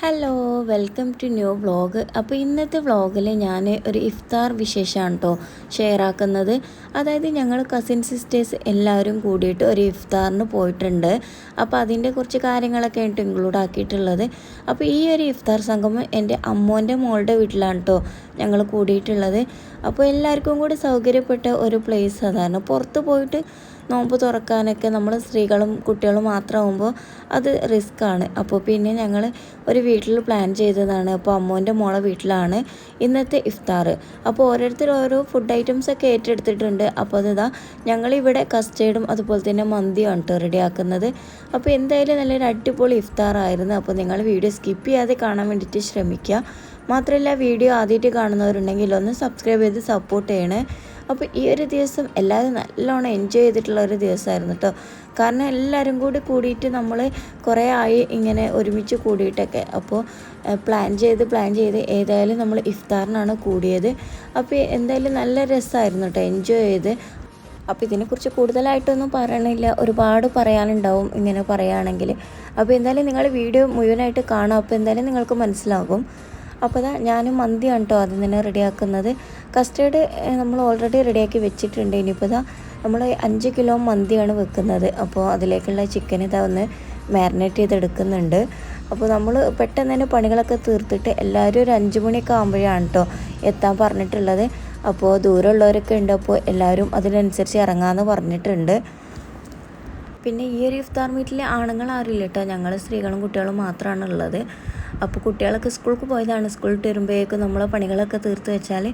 Hello welcome to new vlog. അപ്പോൾ ഇന്നത്തെ വ്ളോഗിൽ ഞാൻ ഒരു ഇഫ്താർ വിശേഷമാണ് കേട്ടോ ഷെയർ ആക്കുന്നത്. അതായത് ഞങ്ങൾ കസിൻ സിസ്റ്റേഴ്സ് എല്ലാവരും കൂടിയിട്ട് ഒരു ഇഫ്താറിന് പോയിട്ടുണ്ട്. അപ്പോൾ അതിൻ്റെ കുറച്ച് കാര്യങ്ങളൊക്കെ ആയിട്ട് ഇൻക്ലൂഡ് ആക്കിയിട്ടുള്ളത്. അപ്പോൾ ഈ ഒരു ഇഫ്താർ സംഗമം എൻ്റെ അമ്മോൻ്റെ മോളുടെ വീട്ടിലാണ് കേട്ടോ ഞങ്ങൾ കൂടിയിട്ടുള്ളത്. അപ്പോൾ എല്ലാവർക്കും കൂടി സൗകര്യപ്പെട്ട ഒരു പ്ലേസ് അതാണ്. പുറത്ത് പോയിട്ട് നോമ്പ് തുറക്കാനൊക്കെ നമ്മൾ സ്ത്രീകളും കുട്ടികളും മാത്രമാകുമ്പോൾ അത് റിസ്ക്കാണ്. അപ്പോൾ പിന്നെ ഞങ്ങൾ ഒരു വീട്ടിൽ പ്ലാൻ ചെയ്തതാണ്. അപ്പോൾ അമ്മോൻ്റെ മോളെ വീട്ടിലാണ് ഇന്നത്തെ ഇഫ്താർ. അപ്പോൾ ഓരോരുത്തർ ഓരോ ഫുഡ് ഐറ്റംസൊക്കെ ഏറ്റെടുത്തിട്ടുണ്ട്. അപ്പോൾ അതിതാ ഞങ്ങളിവിടെ കസ്റ്റേർഡും അതുപോലെ തന്നെ മന്തിയാണ് കേട്ടോ റെഡിയാക്കുന്നത്. അപ്പോൾ എന്തായാലും നല്ലൊരു അടിപൊളി ഇഫ്താറായിരുന്നു. അപ്പോൾ നിങ്ങൾ വീഡിയോ സ്കിപ്പ് ചെയ്യാതെ കാണാൻ വേണ്ടിയിട്ട് ശ്രമിക്കുക. മാത്രമല്ല വീഡിയോ ആദ്യമായിട്ട് കാണുന്നവരുണ്ടെങ്കിൽ ഒന്ന് സബ്സ്ക്രൈബ് ചെയ്ത് സപ്പോർട്ട് ചെയ്യണേ. അപ്പോൾ ഈ ഒരു ദിവസം എല്ലാവരും നല്ലോണം എൻജോയ് ചെയ്തിട്ടുള്ള ഒരു ദിവസമായിരുന്നു കേട്ടോ. കാരണം എല്ലാവരും കൂടിയിട്ട് നമ്മൾ കുറേ ആയി ഇങ്ങനെ ഒരുമിച്ച് കൂടിയിട്ടൊക്കെ. അപ്പോൾ പ്ലാൻ ചെയ്ത് ഏതായാലും നമ്മൾ ഇഫ്താറിനാണ് കൂടിയത്. അപ്പോൾ എന്തായാലും നല്ല രസമായിരുന്നു കേട്ടോ, എൻജോയ് ചെയ്ത്. അപ്പോൾ ഇതിനെക്കുറിച്ച് കൂടുതലായിട്ടൊന്നും പറയണില്ല, ഒരുപാട് പറയാനുണ്ടാവും ഇങ്ങനെ പറയുകയാണെങ്കിൽ. അപ്പോൾ എന്തായാലും നിങ്ങൾ വീഡിയോ മുഴുവനായിട്ട് കാണാം. അപ്പോൾ എന്തായാലും നിങ്ങൾക്ക് മനസ്സിലാകും. അപ്പോൾ ഞാനും മന്തിയാണ് കേട്ടോ അതിൽ നിന്ന് റെഡിയാക്കുന്നത്. കസ്റ്റേർഡ് നമ്മൾ ഓൾറെഡി റെഡിയാക്കി വെച്ചിട്ടുണ്ട്. ഇനിയിപ്പോൾ നമ്മൾ 5 കിലോ മന്തിയാണ് വെക്കുന്നത്. അപ്പോൾ അതിലേക്കുള്ള ചിക്കൻ ഒന്ന് മാരിനേറ്റ് ചെയ്തെടുക്കുന്നുണ്ട്. അപ്പോൾ നമ്മൾ പെട്ടെന്ന് തന്നെ പണികളൊക്കെ തീർത്തിട്ട് എല്ലാവരും ഒരു 5 മണിയൊക്കെ ആകുമ്പോഴാണ് കേട്ടോ എത്താൻ പറഞ്ഞിട്ടുള്ളത്. അപ്പോൾ ദൂരമുള്ളവരൊക്കെ ഉണ്ട്. അപ്പോൾ എല്ലാവരും അതിനനുസരിച്ച് ഇറങ്ങാമെന്ന് പറഞ്ഞിട്ടുണ്ട്. പിന്നെ ഈ ഒരു ഇഫ്താർ മീറ്റിൽ ആണുങ്ങൾ ആരില്ല കേട്ടോ, ഞങ്ങൾ സ്ത്രീകളും കുട്ടികളും മാത്രമാണ് ഉള്ളത്. അപ്പോൾ കുട്ടികളൊക്കെ സ്കൂൾക്ക് പോയതാണ്. സ്കൂളിൽ വരുമ്പോഴേക്കും നമ്മൾ പണികളൊക്കെ തീർത്ത് വെച്ചാൽ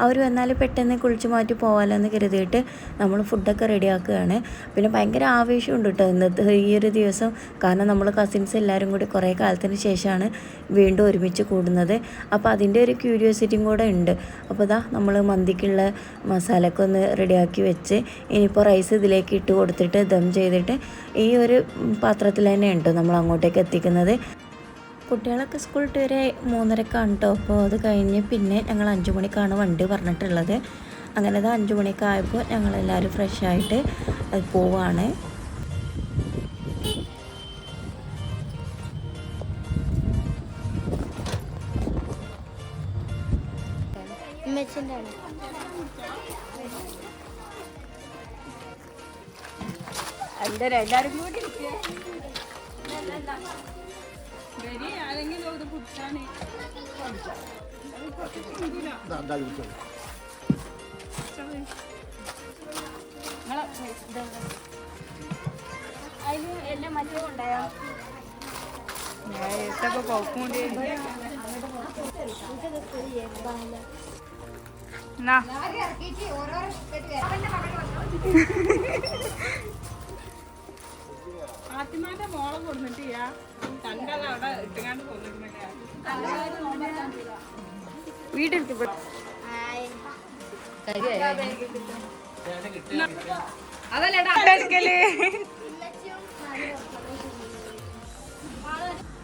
അവർ വന്നാൽ പെട്ടെന്ന് കുളിച്ച് മാറ്റി പോകാമല്ലോ എന്ന് കരുതിയിട്ട് നമ്മൾ ഫുഡൊക്കെ റെഡിയാക്കുകയാണ്. പിന്നെ ഭയങ്കര ആവേശമുണ്ട് കേട്ടോ ഇന്നത്തെ ഈ ഒരു ദിവസം. കാരണം നമ്മൾ കസിൻസ് എല്ലാവരും കൂടി കുറേ കാലത്തിന് ശേഷമാണ് വീണ്ടും ഒരുമിച്ച് കൂടുന്നത്. അപ്പോൾ അതിൻ്റെ ഒരു ക്യൂരിയോസിറ്റിയും കൂടെ ഉണ്ട്. അപ്പോൾ നമ്മൾ മന്തിക്കുള്ള മസാലയൊക്കെ ഒന്ന് റെഡിയാക്കി വെച്ച് ഇനിയിപ്പോൾ റൈസ് ഇതിലേക്ക് ഇട്ട് കൊടുത്തിട്ട് ദം ചെയ്തിട്ട് ഈ ഒരു പാത്രത്തിൽ തന്നെ ഉണ്ട് നമ്മൾ അങ്ങോട്ടേക്ക് എത്തിക്കുന്നത്. കുട്ടികളൊക്കെ സ്കൂൾ വിട്ട് വരെ 3:30 കേട്ടോ. അപ്പോൾ അത് കഴിഞ്ഞ് പിന്നെ ഞങ്ങൾ 5 മണിക്കാണ് വണ്ടി പറഞ്ഞിട്ടുള്ളത്. അങ്ങനെ 5 മണിയൊക്കെ ആയപ്പോൾ ഞങ്ങളെല്ലാവരും ഫ്രഷായിട്ട് പോവാണ്. എല്ലാവരും കൂടി എല്ലാം മറ്റോ ഉണ്ടായോ ആദ്യമായിട്ട് മോളെ കൊടുത്തിട്ട് കണ്ടത് അവിടെ ഇട്ടുകാണ്ട് കൊണ്ടിരുന്നില്ല വീടെടുത്ത്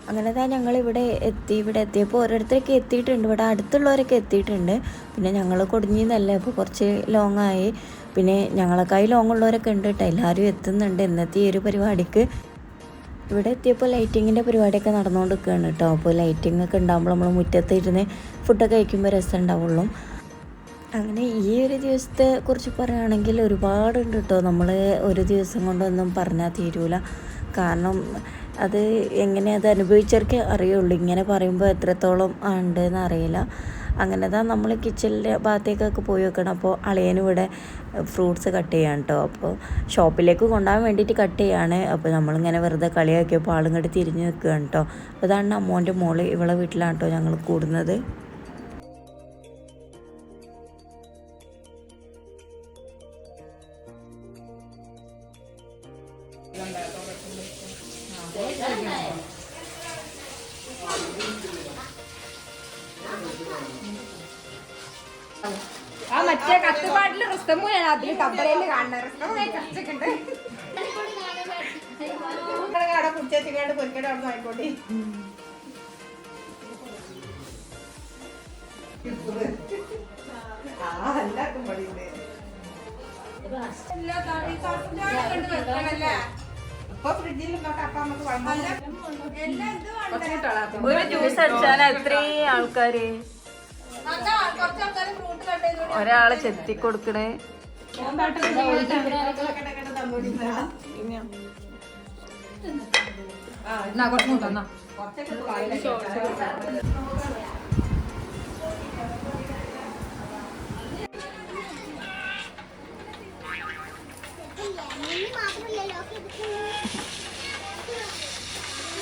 അങ്ങനെ ഞങ്ങളിവിടെ എത്തിയപ്പോൾ ഓരോരുത്തരൊക്കെ എത്തിയിട്ടുണ്ട്. ഇവിടെ അടുത്തുള്ളവരൊക്കെ എത്തിയിട്ടുണ്ട്. പിന്നെ ഞങ്ങൾ കൊടുങ്ങിന്നല്ലേ, അപ്പോൾ കുറച്ച് ലോങ്ങായി. പിന്നെ ഞങ്ങളെക്കായി ലോങ്ങുള്ളവരൊക്കെ ഉണ്ട് കേട്ടോ. എല്ലാവരും എത്തുന്നുണ്ട് ഇന്നത്തെ ഈ ഒരു പരിപാടിക്ക്. ഇവിടെ എത്തിയപ്പോൾ ലൈറ്റിങ്ങിൻ്റെ പരിപാടിയൊക്കെ നടന്നുകൊണ്ടിരിക്കുകയാണ് കേട്ടോ. അപ്പോൾ ലൈറ്റിംഗ് ഒക്കെ ഉണ്ടാകുമ്പോൾ നമ്മൾ മുറ്റത്തിരുന്ന് ഫുഡൊക്കെ കഴിക്കുമ്പോൾ രസം ഉണ്ടാവുള്ളൂ. അങ്ങനെ ഈ ഒരു ദിവസത്തെ കുറിച്ച് പറയുകയാണെങ്കിൽ ഒരുപാടുണ്ട് കേട്ടോ. നമ്മൾ ഒരു ദിവസം കൊണ്ടൊന്നും പറഞ്ഞാൽ തീരൂല. കാരണം അത് എങ്ങനെ അത് അനുഭവിച്ചവർക്ക് അറിയുള്ളൂ. ഇങ്ങനെ പറയുമ്പോൾ എത്രത്തോളം ഉണ്ടെന്ന് അറിയില്ല. അങ്ങനെ നമ്മൾ കിച്ചണിൻ്റെ ഭാഗത്തേക്കൊക്കെ പോയി വെക്കണം. അപ്പോൾ അളിയനിവിടെ ഫ്രൂട്ട്സ് കട്ട് ചെയ്യാൻ കേട്ടോ. അപ്പോൾ ഷോപ്പിലേക്ക് കൊണ്ടുപോകാൻ വേണ്ടിയിട്ട് കട്ട് ചെയ്യാണ്. അപ്പോൾ നമ്മളിങ്ങനെ വെറുതെ കളിയാക്കിയപ്പോൾ ആളിങ്ങോട്ട് തിരിഞ്ഞ് നിൽക്കുകയാണ് കേട്ടോ. അപ്പോൾ അതാണ് അമ്മോൻ്റെ മോള്, ഇവളെ വീട്ടിലാണ് കേട്ടോ ഞങ്ങൾ കൂടുന്നത്. ആ മറ്റേ കത്തുപാട്ടില് റിസ്തമൂലാണ് അതില് തബലയില് കാണുന്നത്. റിസ്തമൂലായി ചർച്ചക്കുണ്ട് അവിടെ കുടിച്ചേച്ചിക്കാണ്ട് പൊരിക്കടെ അവിടെ നോക്കോട്ടി. എല്ലാവർക്കും പടിയുണ്ട്. ഒരു ജ്യൂസ് അടിച്ചാൽ അത്രയും ആൾക്കാര് ഒരാളെ ചെത്തി കൊടുക്കണേ.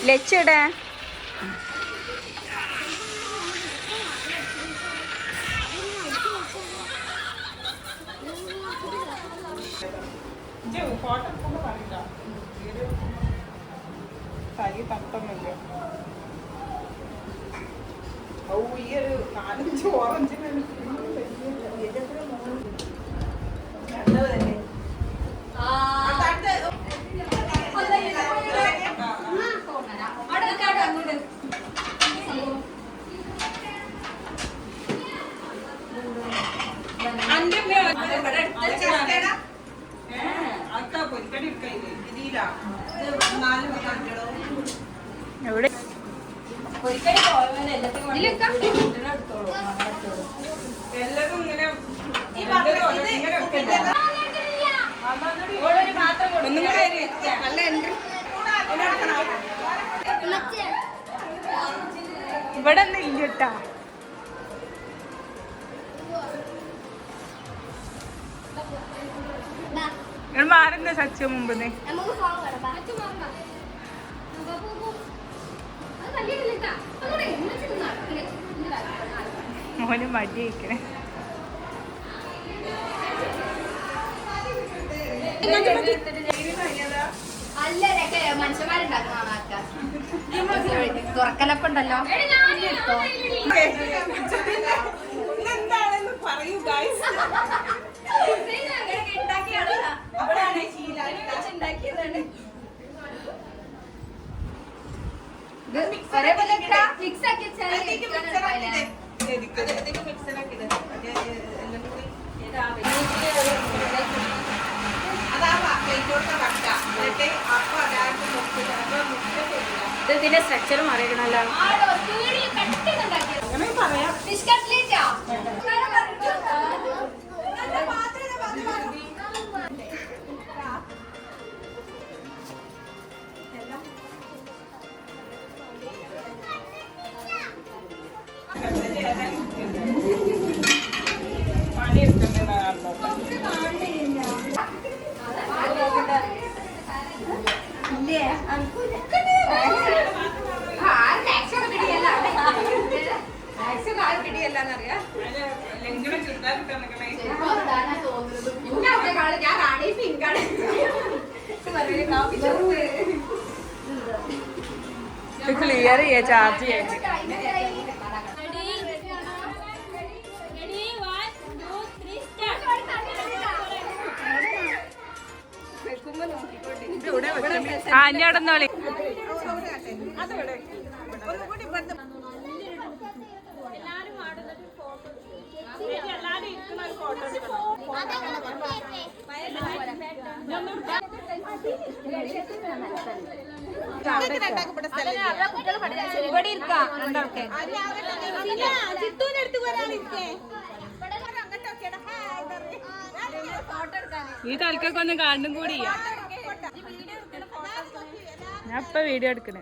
ലച്ചിടേ എവിടെ ഇവിടെ ഒന്നും ഇല്ലട്ടാ. മാറുന്ന സത്യം മുമ്പ് മോന് മടിയേക്കണേ. തുറക്കലപ്പുണ്ടല്ലോ എന്താണെന്ന് പറയൂ ഗൈസ്. ഇതിന്റെ സ്ട്രക്ചർ മാറിയിക്കണല്ലോ. അങ്ങനെ പറയാം. ക്ലിയർ ചെയ്യാ, ചാർജ് ചെയ്യാൻ. ആ ഇനി അവിടെ നോളി. ഈ തലക്കൊക്കെ ഒന്ന് കാണും കൂടി. ഞാൻ ഇപ്പൊ വീഡിയോ എടുക്കണേ.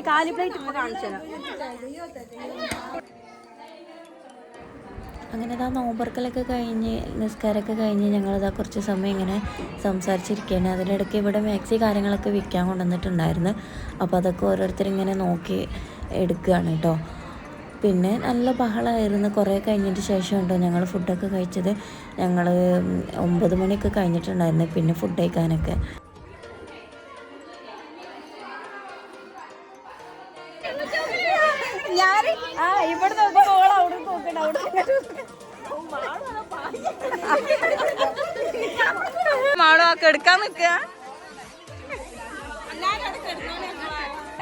കാലി പ്ലേറ്റ് ഇപ്പൊ കാണിച്ചു. അങ്ങനെ ഇതാ നോമ്പർക്കലൊക്കെ കഴിഞ്ഞ് നിസ്കാരമൊക്കെ കഴിഞ്ഞ് ഞങ്ങളിതാ കുറച്ച് സമയം ഇങ്ങനെ സംസാരിച്ചിരിക്കുകയാണ്. അതിനിടയ്ക്ക് ഇവിടെ മാക്സി കാര്യങ്ങളൊക്കെ വിൽക്കാൻ കൊണ്ടുവന്നിട്ടുണ്ടായിരുന്നു. അപ്പോൾ അതൊക്കെ ഓരോരുത്തരിങ്ങനെ നോക്കി എടുക്കുകയാണ് കേട്ടോ. പിന്നെ നല്ല ബഹളമായിരുന്നു. കുറേ കഴിഞ്ഞതിന് ശേഷം കേട്ടോ ഞങ്ങൾ ഫുഡൊക്കെ കഴിച്ചത്. ഞങ്ങൾ 9 മണിയൊക്കെ കഴിഞ്ഞിട്ടുണ്ടായിരുന്നു പിന്നെ ഫുഡ് കഴിക്കാനൊക്കെ. ഇവിടെ നോക്കുമ്പോൾ അവിടെ നോക്കണ്ട. മാളൊക്കെ എടുക്കാൻ നിക്ക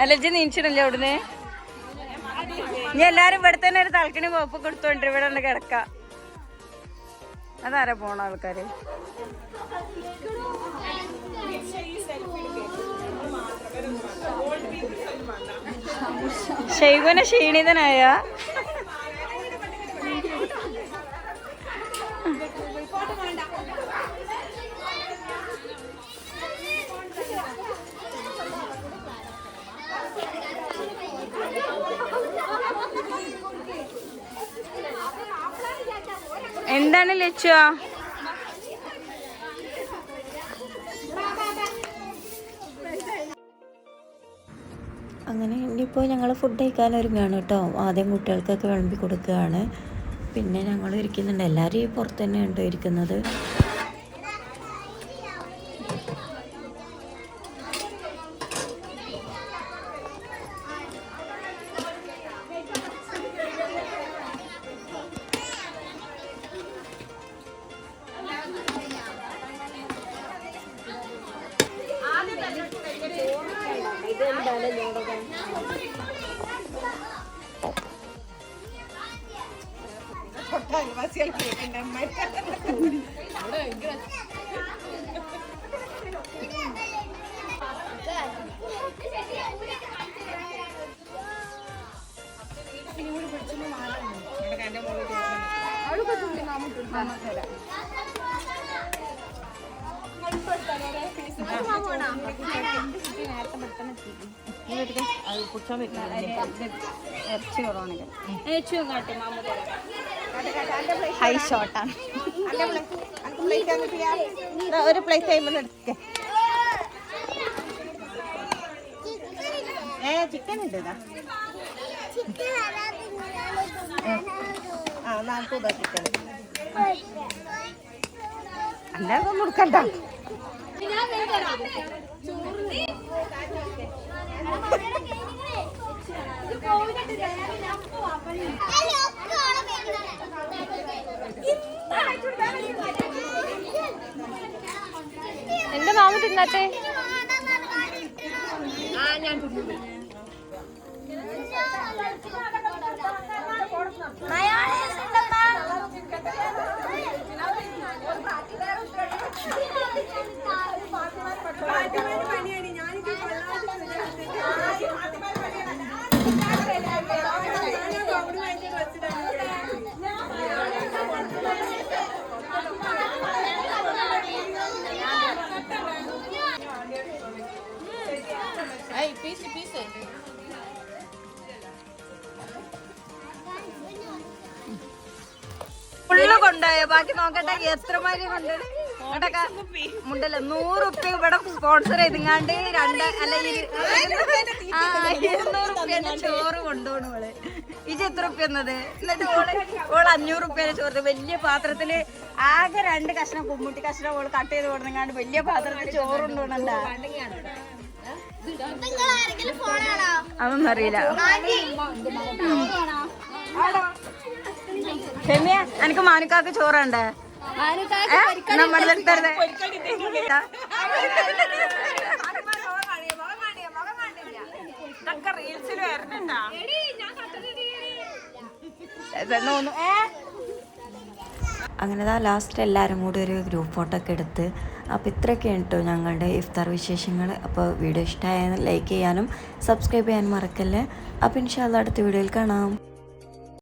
അലജി നീച്ചിടല്ലേ അവിടുന്ന്. ഇനി എല്ലാരും ഇവിടെ തന്നെ ഒരു തലക്കണി പോപ്പ് കൊടുത്തോണ്ട് ഇവിടെ കിടക്ക. അതാരാ പോണ ആൾക്കാര്? ശൈവന ക്ഷീണിതനായ എന്താണ് ലക്ഷ്യ? അങ്ങനെ ഇനിയിപ്പോൾ ഞങ്ങൾ ഫുഡ് കഴിക്കാൻ ഒരുങ്ങുകയാണ് കേട്ടോ. ആദ്യം കുട്ടികൾക്കൊക്കെ വിളമ്പി കൊടുക്കുകയാണ്. പിന്നെ ഞങ്ങൾ ഇരിക്കുന്നുണ്ട്. എല്ലാവരും ഈ പുറത്ത് തന്നെ ഉണ്ടോ ഇരിക്കുന്നത്. ഹൈ ഷോട്ടാണ്. ഒരു പ്ലേറ്റ് കഴിയുമ്പോൾ എടുക്കേ. ചിക്കൻ ഉണ്ട്. നാൽപ്പത് ചിക്കൻ അല്ലാതെ കൊടുക്കണ്ട. എന്റെ മാമ തിന്നട്ടെ. ഫുള്ള് കൊണ്ടുപോയോ? ബാക്കി നോക്കട്ടെ എത്ര മാതിരി കൊണ്ടുപോയി. മുണ്ടല്ല 100 ഉപ്പ ഇവിടെ സ്പോൺസർ ചെയ്തിങ്ങാണ്ട് 200 ഉപ്പേന്റെ ചോറ് കൊണ്ടുപോകണം ഇവള്. ഇജ് എത്ര ഉപ്പ എന്നത്? എന്നിട്ട് ഓള് 500 ഉപ്പേന്റെ ചോറ് വലിയ പാത്രത്തില് ആകെ 2 കഷ്ണം കുമ്മുട്ടി കഷ്ണം ഓള് കട്ട് ചെയ്ത് കൊടുങ്ങാണ്ട് വലിയ പാത്രത്തില് ചോറ് കൊണ്ടുപോകണ്ട. അതൊന്നും അറിയില്ല. ക്ഷമിയ എനിക്ക് മാനുക്കാക്ക് ചോറുണ്ടേ? നമ്മുടെ അങ്ങനെ ലാസ്റ്റ് എല്ലാവരും കൂടി ഒരു ഗ്രൂപ്പ് ഫോട്ടോ ഒക്കെ എടുത്ത്. അപ്പോൾ ഇത്രയൊക്കെയാണ് കേട്ടോ ഞങ്ങളുടെ ഇഫ്താർ വിശേഷങ്ങൾ. അപ്പോൾ വീഡിയോ ഇഷ്ടമായാൽ ലൈക്ക് ചെയ്യാനും സബ്സ്ക്രൈബ് ചെയ്യാനും മറക്കല്ലേ. അപ്പോൾ ഇൻഷാ അല്ലാ അടുത്ത വീഡിയോയിൽ കാണാം.